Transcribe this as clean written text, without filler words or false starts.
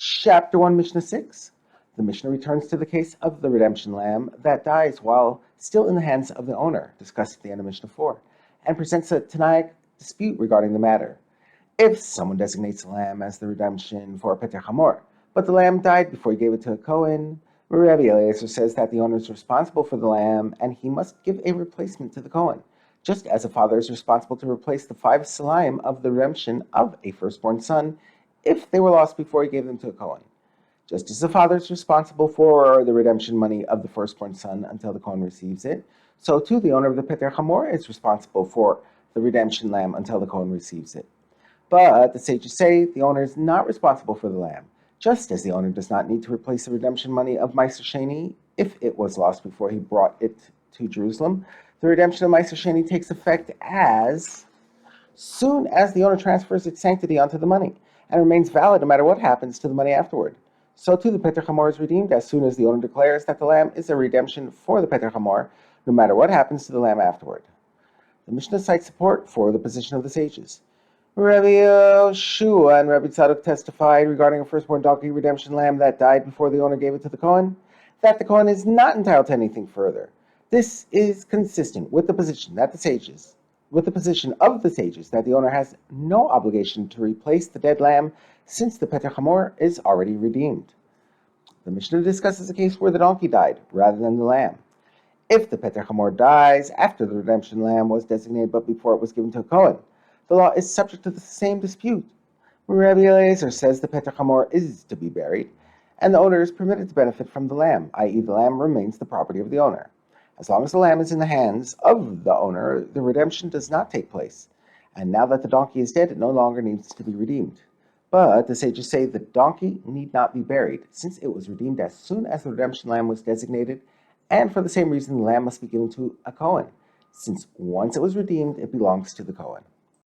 Chapter 1, Mishnah 6. The Mishnah returns to the case of the redemption lamb that dies while still in the hands of the owner, discussed at the end of Mishnah 4, and presents a Tanaic dispute regarding the matter. If someone designates the lamb as the redemption for a Peter Chamor, but the lamb died before he gave it to a Kohen, Rabbi Eliyahu says that the owner is responsible for the lamb and he must give a replacement to the Kohen, just as a father is responsible to replace the 5 salaim of the redemption of a firstborn son if they were lost before he gave them to a Kohen. Just as the father is responsible for the redemption money of the firstborn son until the Kohen receives it, so too the owner of the Peter Chamor is responsible for the redemption lamb until the Kohen receives it. But the sages say the owner is not responsible for the lamb, just as the owner does not need to replace the redemption money of Meiser Sheni if it was lost before he brought it to Jerusalem. The redemption of Meiser Sheni takes effect as soon as the owner transfers its sanctity onto the money, and remains valid no matter what happens to the money afterward. So too the Peter Chamor is redeemed as soon as the owner declares that the lamb is a redemption for the Peter Chamor, no matter what happens to the lamb afterward. The Mishnah cites support for the position of the sages. Rabbi Yehoshua and Rabbi Tzadok testified regarding a firstborn donkey redemption lamb that died before the owner gave it to the Kohen, that the Kohen is not entitled to anything further. This is consistent with the position of the sages that the owner has no obligation to replace the dead lamb since the Peter Chamor is already redeemed. The Mishnah discusses a case where the donkey died rather than the lamb. If the Peter Chamor dies after the redemption lamb was designated but before it was given to a Kohen, the law is subject to the same dispute. Rabbi Eliezer says the Peter Chamor is to be buried, and the owner is permitted to benefit from the lamb, i.e. the lamb remains the property of the owner. As long as the lamb is in the hands of the owner, the redemption does not take place. And now that the donkey is dead, it no longer needs to be redeemed. But the sages say the donkey need not be buried, since it was redeemed as soon as the redemption lamb was designated, and for the same reason the lamb must be given to a Kohen, since once it was redeemed, it belongs to the Kohen.